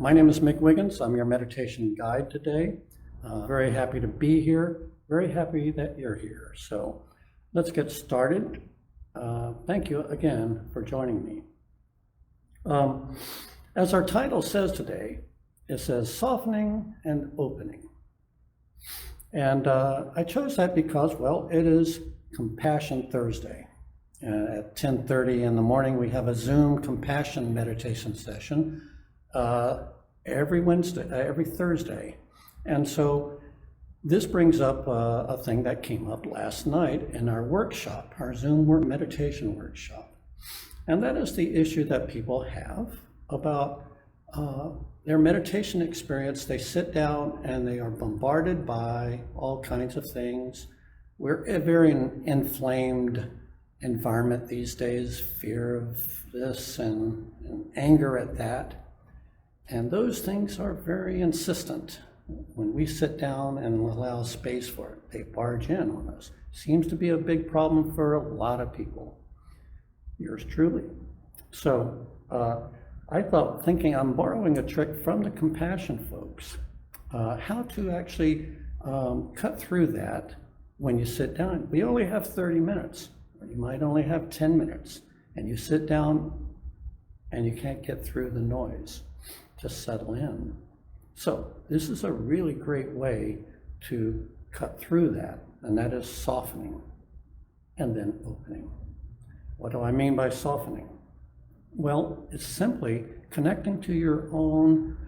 My name is Mick Wiggins. I'm your meditation guide today. Very happy to be here. Very happy that you're here. So let's get started. Thank you again for joining me. As our title says today, it says softening and opening. And I chose that because, well, it is Compassion Thursday. At 10:30 in the morning, we have a Zoom compassion meditation session every Thursday. And so this brings up a thing that came up last night in our workshop, our Zoom meditation workshop. And that is the issue that people have about their meditation experience. They sit down and they are bombarded by all kinds of things. We're a very inflamed environment these days, fear of this and anger at that. And those things are very insistent. When we sit down and allow space for it, they barge in on us. Seems to be a big problem for a lot of people. Yours truly. So I thought, thinking I'm borrowing a trick from the compassion folks, how to actually cut through that when you sit down. We only have 30 minutes, or you might only have 10 minutes, and you sit down and you can't get through the noise. Just settle in. So this is a really great way to cut through that, and that is softening and then opening. What do I mean by softening? Well, it's simply connecting to your own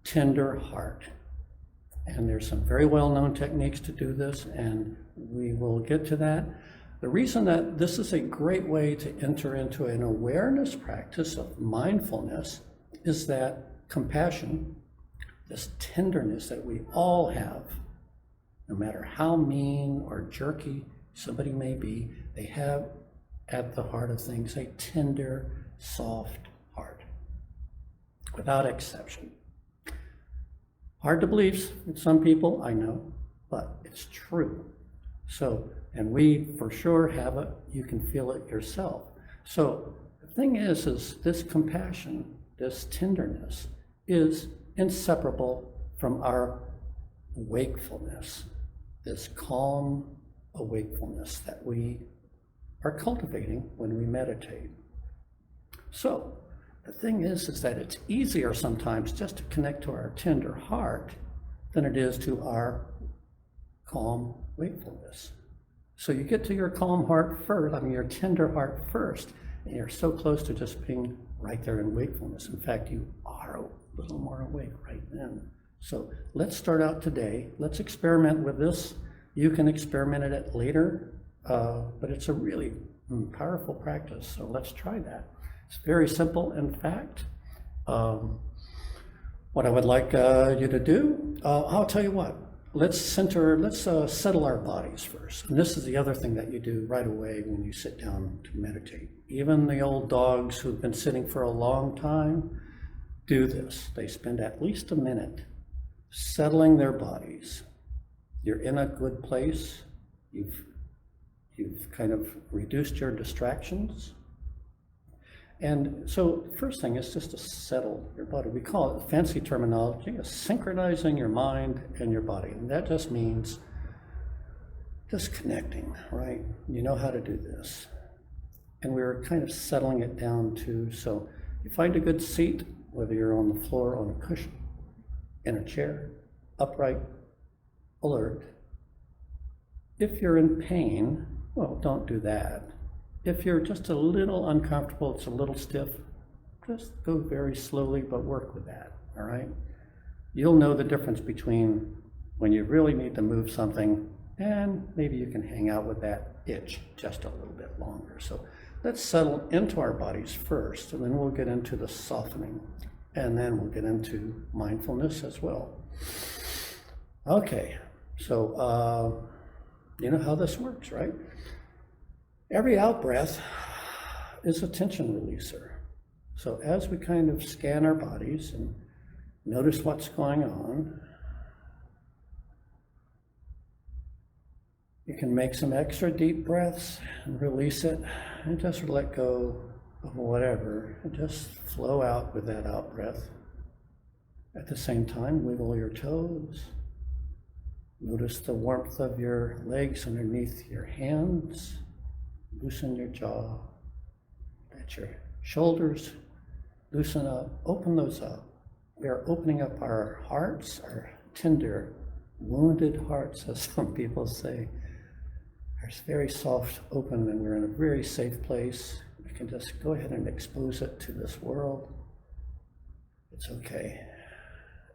tender heart. And there's some very well-known techniques to do this, and we will get to that. The reason that this is a great way to enter into an awareness practice of mindfulness is that compassion, this tenderness that we all have, no matter how mean or jerky somebody may be, they have at the heart of things a tender, soft heart, without exception. Hard to believe with some people, I know, but it's true. So, and we for sure have it, you can feel it yourself. So the thing is this compassion, this tenderness is inseparable from our wakefulness, this calm awakefulness that we are cultivating when we meditate. So the thing is that it's easier sometimes just to connect to our tender heart than it is to our calm wakefulness. So you get to your calm heart first, your tender heart first, and you're so close to just being right there in wakefulness. In fact, you are a little more awake right then. So let's start out today. Let's experiment with this. You can experiment it later, but it's a really powerful practice. So let's try that. It's very simple, in fact. What I would like you to do, I'll tell you what. Let's settle our bodies first. And this is the other thing that you do right away when you sit down to meditate. Even the old dogs who've been sitting for a long time do this. They spend at least a minute settling their bodies. You're in a good place. You've kind of reduced your distractions. And so the first thing is just to settle your body. We call it, fancy terminology, synchronizing your mind and your body. And that just means just connecting, right? You know how to do this. And we're kind of settling it down too. So you find a good seat, whether you're on the floor, on a cushion, in a chair, upright, alert. If you're in pain, well, don't do that. If you're just a little uncomfortable, it's a little stiff, just go very slowly, but work with that, all right? You'll know the difference between when you really need to move something and maybe you can hang out with that itch just a little bit longer. So let's settle into our bodies first, and then we'll get into the softening, and then we'll get into mindfulness as well. Okay, so you know how this works, right? Every out-breath is a tension releaser. So as we kind of scan our bodies and notice what's going on, you can make some extra deep breaths and release it and just let go of whatever and just flow out with that out-breath. At the same time, wiggle your toes. Notice the warmth of your legs underneath your hands. Loosen your jaw. Let your shoulders loosen up. Open those up. We are opening up our hearts, our tender, wounded hearts, as some people say. It's very soft, open, and we're in a very safe place. We can just go ahead and expose it to this world. It's okay.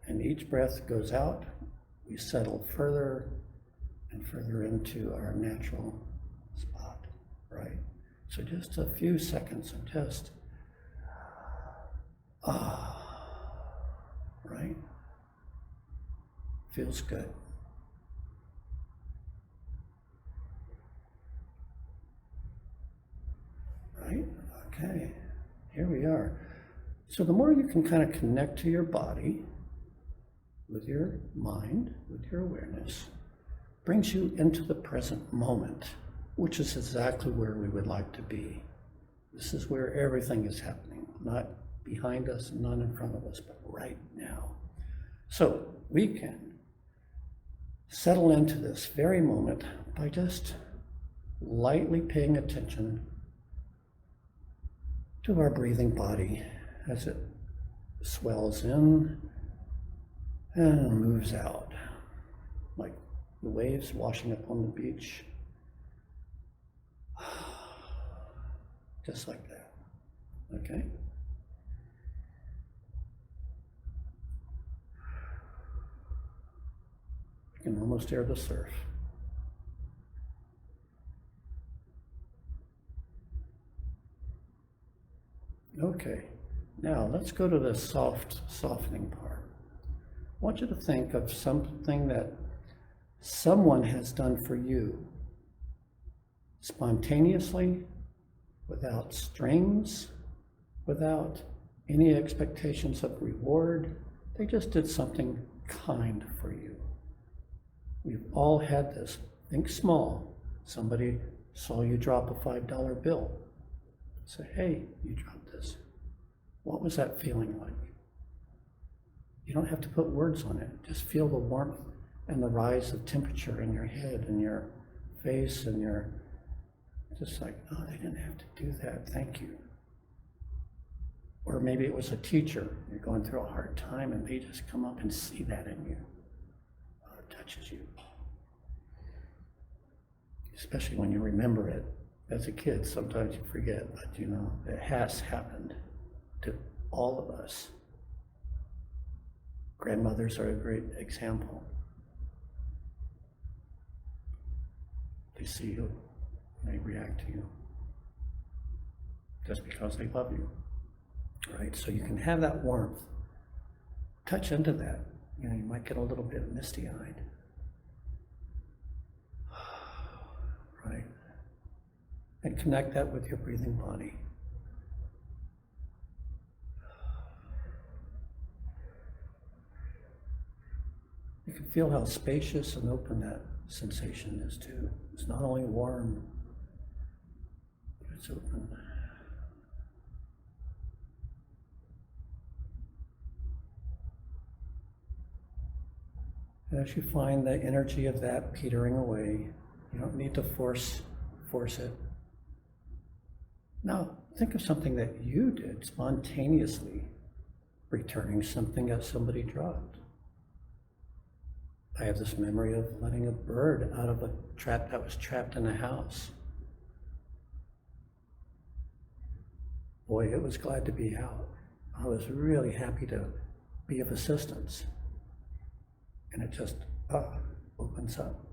And each breath goes out, we settle further and further into our natural spot, right? So just a few seconds of just, right? Feels good. Right? Okay, here we are. So the more you can kind of connect to your body with your mind, with your awareness, brings you into the present moment, which is exactly where we would like to be. This is where everything is happening, not behind us, not in front of us, but right now. So we can settle into this very moment by just lightly paying attention to our breathing body as it swells in and moves out, like the waves washing up on the beach. Just like that, okay? You can almost hear the surf. Okay, now let's go to the softening part. I want you to think of something that someone has done for you, spontaneously, without strings, without any expectations of reward. They just did something kind for you. We've all had this. Think small. Somebody saw you drop a $5 bill. Say, hey, you dropped this. What was that feeling like? You don't have to put words on it. Just feel the warmth and the rise of temperature in your head and your face and your, just like, oh, they didn't have to do that, thank you. Or maybe it was a teacher, you're going through a hard time and they just come up and see that in you. Oh, it touches you. Especially when you remember it. As a kid, sometimes you forget, but you know, it has happened to all of us. Grandmothers are a great example. They see you, and they react to you. Just because they love you, right? So you can have that warmth. Touch into that. You know, you might get a little bit misty-eyed. Right? And connect that with your breathing body. You can feel how spacious and open that sensation is too. It's not only warm, but it's open. As you find the energy of that petering away, you don't need to force it. Now, think of something that you did spontaneously, returning something that somebody dropped. I have this memory of letting a bird out of a trap that was trapped in a house. Boy, it was glad to be out. I was really happy to be of assistance. And it just opens up.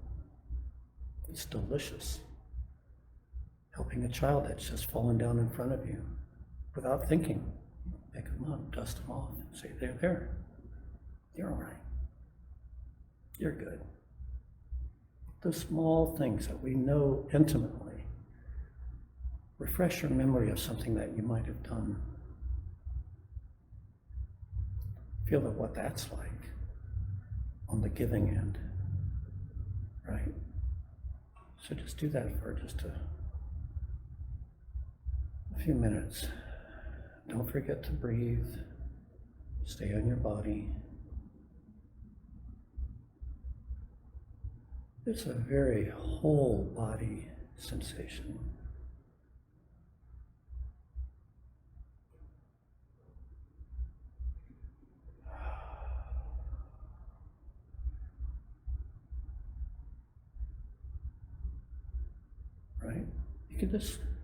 It's delicious. Helping a child that's just fallen down in front of you without thinking. Pick them up, dust them off, and say, they're there. You're all right. You're good. The small things that we know intimately refresh your memory of something that you might have done. Feel what that's like on the giving end, right? So just do that for just a few minutes. Don't forget to breathe. Stay on your body. It's a very whole body sensation. Right?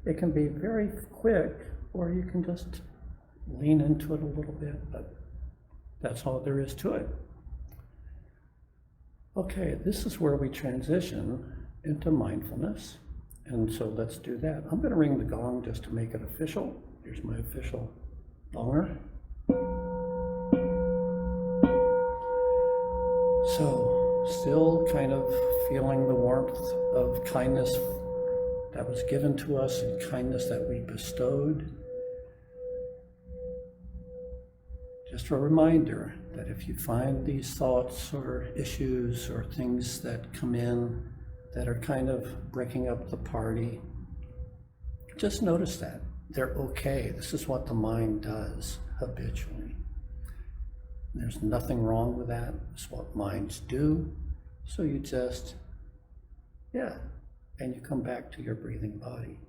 It can be very quick, or you can just lean into it a little bit, but that's all there is to it. Okay, this is where we transition into mindfulness. And so let's do that. I'm going to ring the gong just to make it official. Here's my official gonger. So, still kind of feeling the warmth of kindness that was given to us and kindness that we bestowed. Just a reminder that if you find these thoughts or issues or things that come in that are kind of breaking up the party, just notice that. They're okay. This is what the mind does habitually. There's nothing wrong with that. It's what minds do. So you just, and you come back to your breathing body.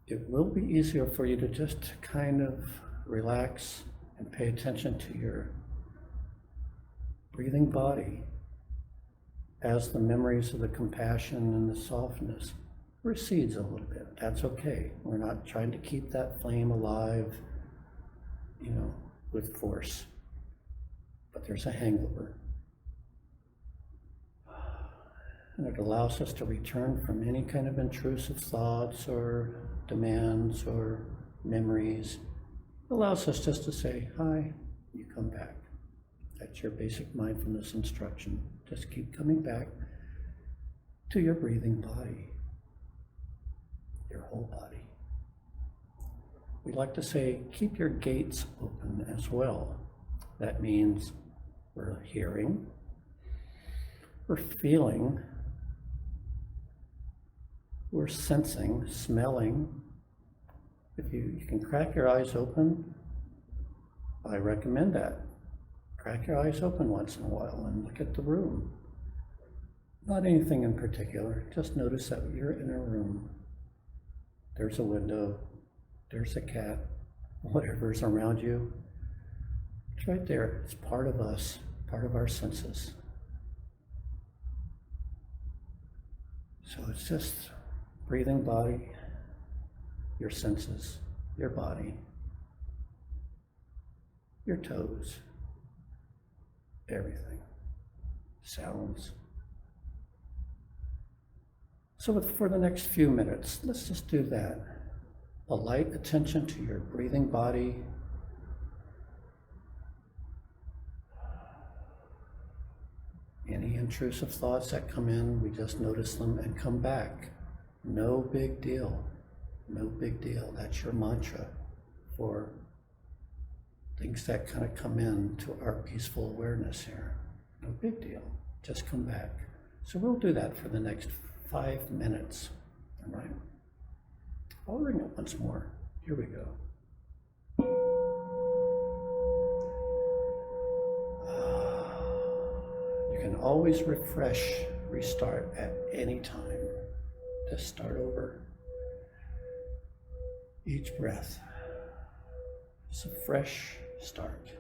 It will be easier for you to just kind of relax and pay attention to your breathing body as the memories of the compassion and the softness recedes a little bit. That's okay. We're not trying to keep that flame alive, with force. But there's a hangover. And it allows us to return from any kind of intrusive thoughts or demands or memories. It allows us just to say, hi, you come back. That's your basic mindfulness instruction. Just keep coming back to your breathing body, your whole body. We like to say, keep your gates open as well. That means we're hearing, we're feeling, we're sensing, smelling. If you can crack your eyes open, I recommend that. Crack your eyes open once in a while and look at the room. Not anything in particular, just notice that you're in a room. There's a window, there's a cat, whatever's around you. It's right there, it's part of us, part of our senses. So it's just breathing body, your senses, your body, your toes, everything, sounds. So for the next few minutes, let's just do that. A light attention to your breathing body. Any intrusive thoughts that come in, we just notice them and come back. No big deal. No big deal. That's your mantra for things that kind of come in to our peaceful awareness here. No big deal. Just come back. So we'll do that for the next 5 minutes. All right? I'll ring it once more. Here we go. You can always restart at any time. Just start over. Each breath is a fresh start.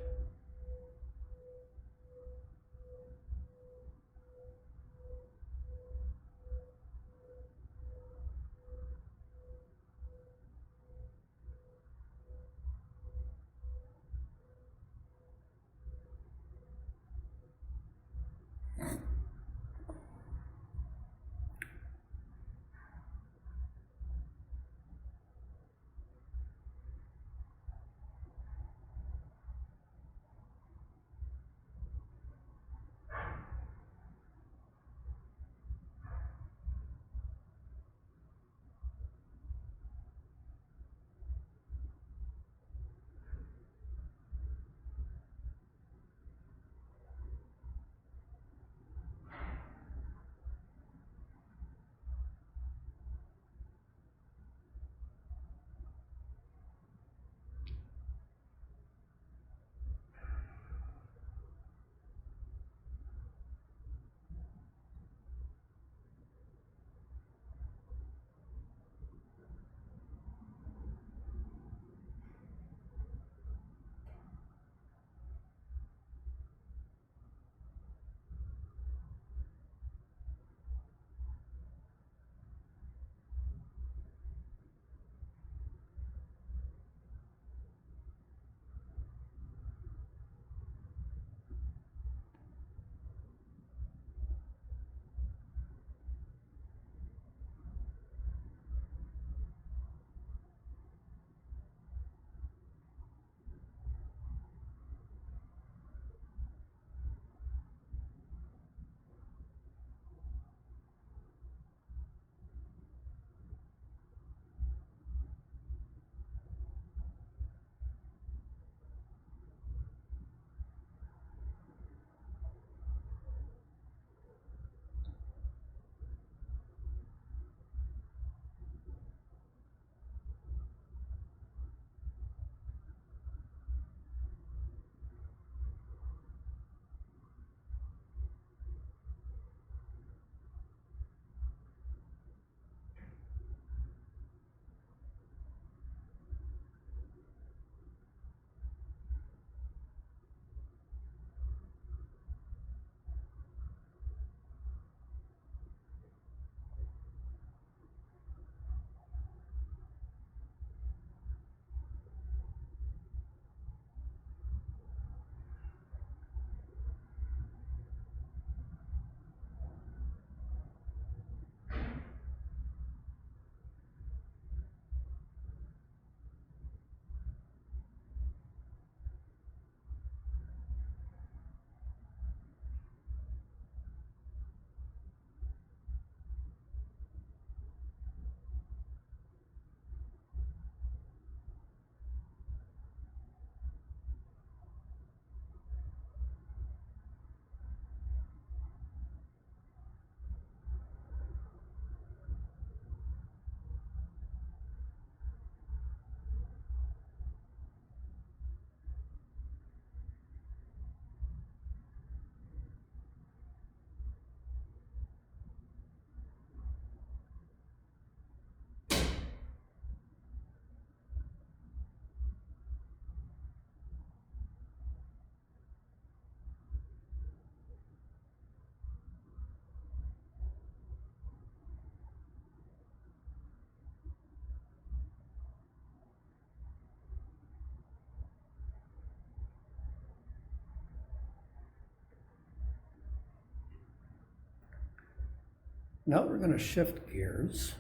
Now we're going to shift gears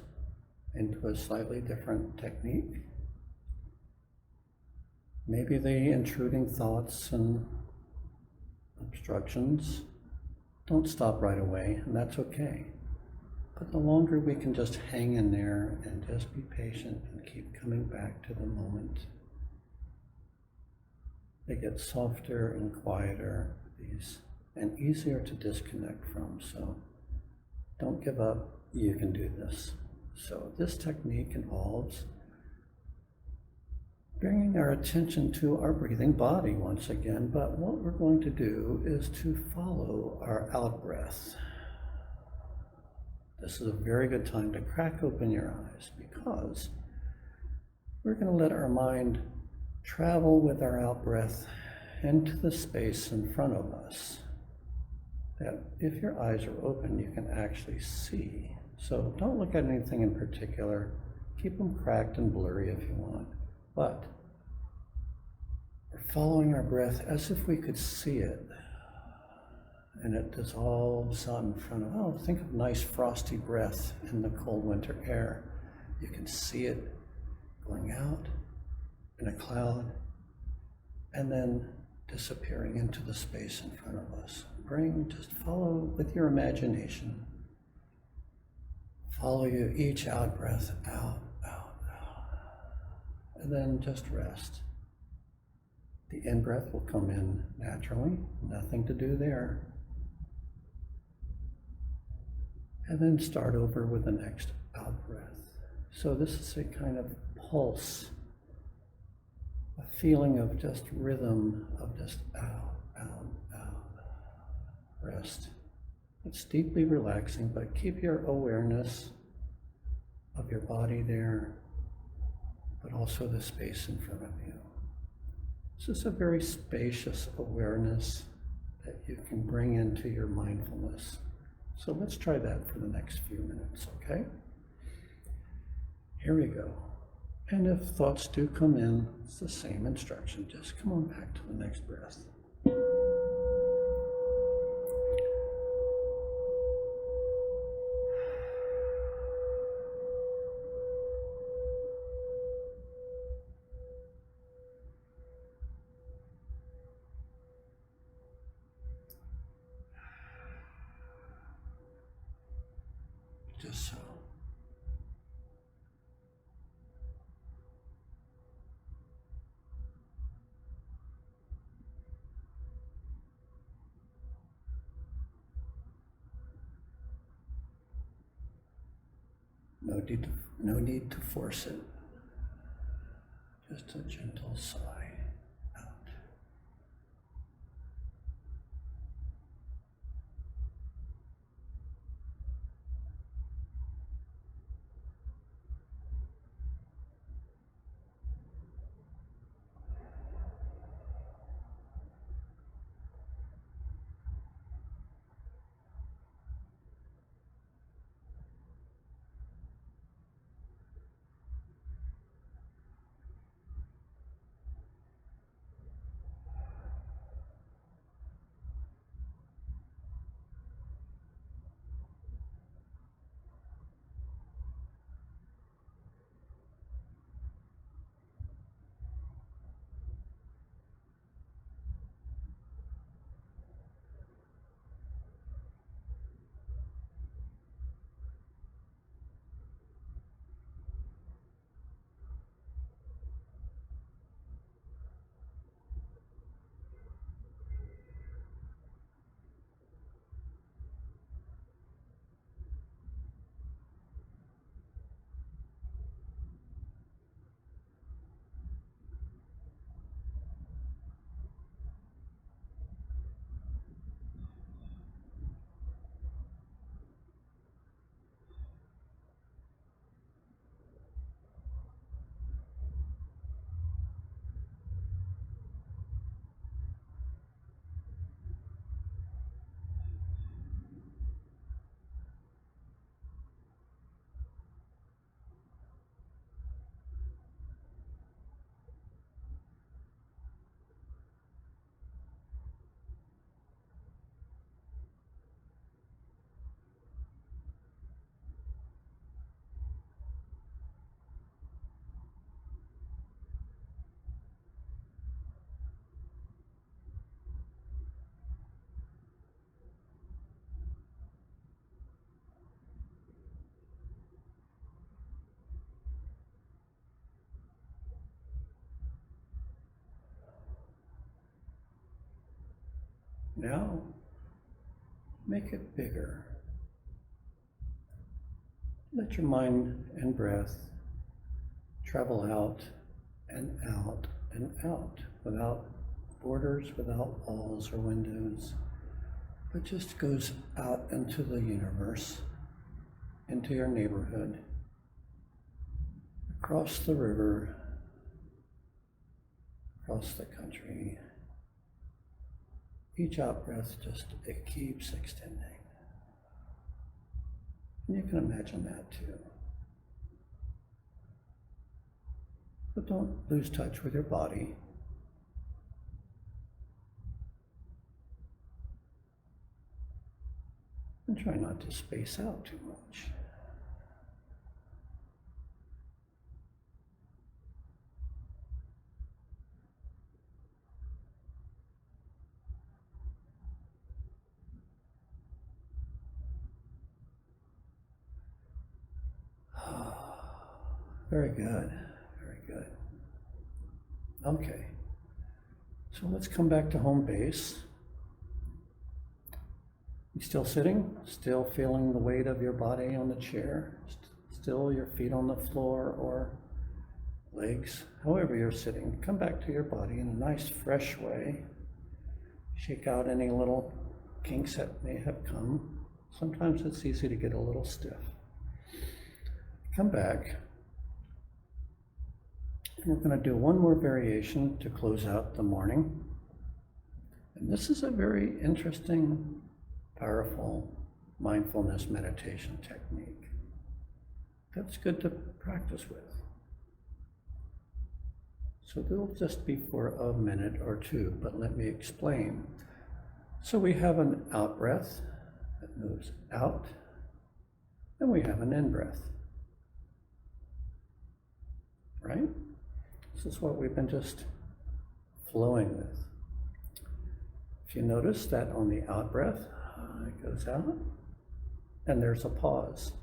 into a slightly different technique. Maybe the intruding thoughts and obstructions don't stop right away, and that's okay. But the longer we can just hang in there and just be patient and keep coming back to the moment, they get softer and quieter, and easier to disconnect from. So don't give up, you can do this. So this technique involves bringing our attention to our breathing body once again, but what we're going to do is to follow our out breath. This is a very good time to crack open your eyes because we're going to let our mind travel with our out breath into the space in front of us that if your eyes are open, you can actually see. So don't look at anything in particular. Keep them cracked and blurry if you want. But we're following our breath as if we could see it. And it dissolves out in front of, think of nice frosty breath in the cold winter air. You can see it going out in a cloud and then disappearing into the space in front of us. Just follow with your imagination. Follow you each out breath, out, out, out. And then just rest. The in-breath will come in naturally, nothing to do there. And then start over with the next out-breath. So this is a kind of pulse, a feeling of just rhythm, of just out, out, out. Rest. It's deeply relaxing, but keep your awareness of your body there, but also the space in front of you. This is a very spacious awareness that you can bring into your mindfulness. So let's try that for the next few minutes, okay? Here we go. And if thoughts do come in, it's the same instruction. Just come on back to the next breath. Just so. No need to force it. Just a gentle sigh out. Now, make it bigger. Let your mind and breath travel out and out and out, without borders, without walls or windows, but just goes out into the universe, into your neighborhood, across the river, across the country. Each out breath it keeps extending. And you can imagine that too. But don't lose touch with your body. And try not to space out too much. Very good, very good. Okay, so let's come back to home base. You still sitting? Still feeling the weight of your body on the chair? Still your feet on the floor or legs? However you're sitting, come back to your body in a nice fresh way. Shake out any little kinks that may have come. Sometimes it's easy to get a little stiff. Come back. And we're going to do one more variation to close out the morning. And this is a very interesting, powerful mindfulness meditation technique that's good to practice with. So they'll just be for a minute or two, but let me explain. So we have an out breath that moves out, and we have an in breath, right? This is what we've been just flowing with. If you notice that on the out breath, it goes out, and there's a pause.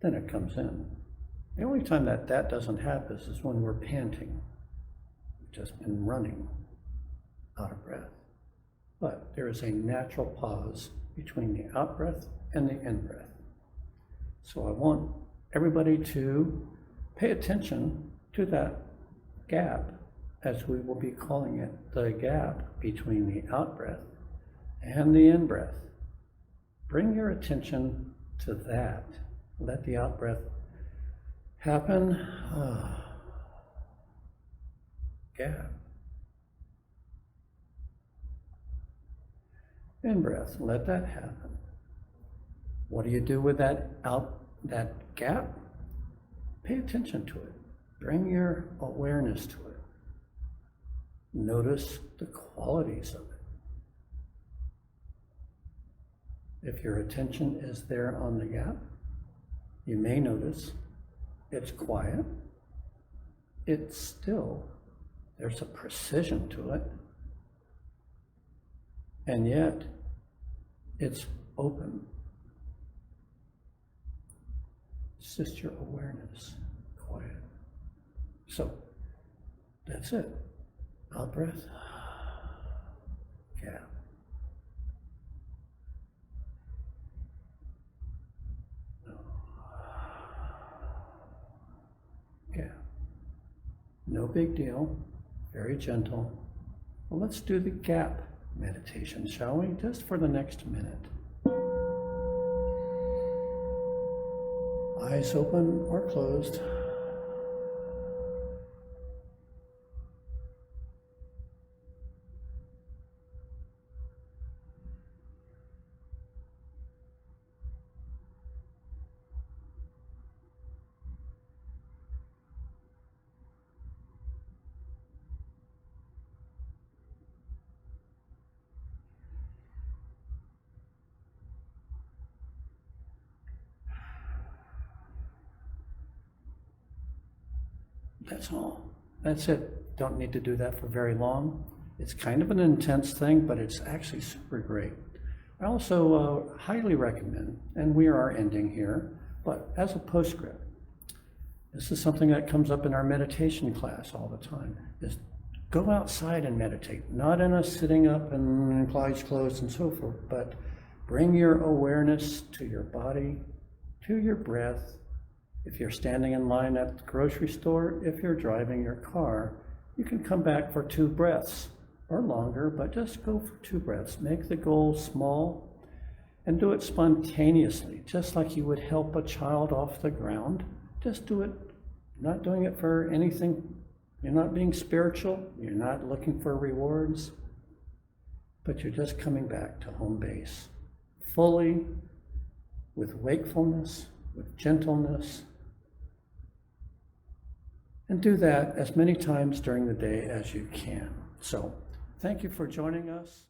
Then it comes in. The only time that doesn't happen is when we're panting. We've just been running out of breath. But there is a natural pause between the out breath and the in breath. So I want everybody to pay attention to that gap, as we will be calling it, the gap between the out breath and the in breath. Bring your attention to that. Let the out breath happen. Gap. In breath, let that happen. What do you do with that gap? Pay attention to it. Bring your awareness to it. Notice the qualities of it. If your attention is there on the gap, you may notice it's quiet, it's still, there's a precision to it, and yet it's open. It's just your awareness, quiet. So, that's it. Out breath, gap. Gap. No big deal, very gentle. Well, let's do the gap meditation, shall we? Just for the next minute. Eyes open or closed. That's all. That's it. Don't need to do that for very long. It's kind of an intense thing, but it's actually super great. I also highly recommend, and we are ending here, but as a postscript, this is something that comes up in our meditation class all the time, is Go outside and meditate, not in a sitting up and eyes closed and so forth, but bring your awareness to your body, to your breath. If you're standing in line at the grocery store, if you're driving your car, you can come back for 2 breaths or longer, but just go for 2 breaths. Make the goal small and do it spontaneously, just like you would help a child off the ground. Just do it. You're not doing it for anything. You're not being spiritual. You're not looking for rewards, but you're just coming back to home base, fully, with wakefulness, with gentleness. And do that as many times during the day as you can. So, thank you for joining us.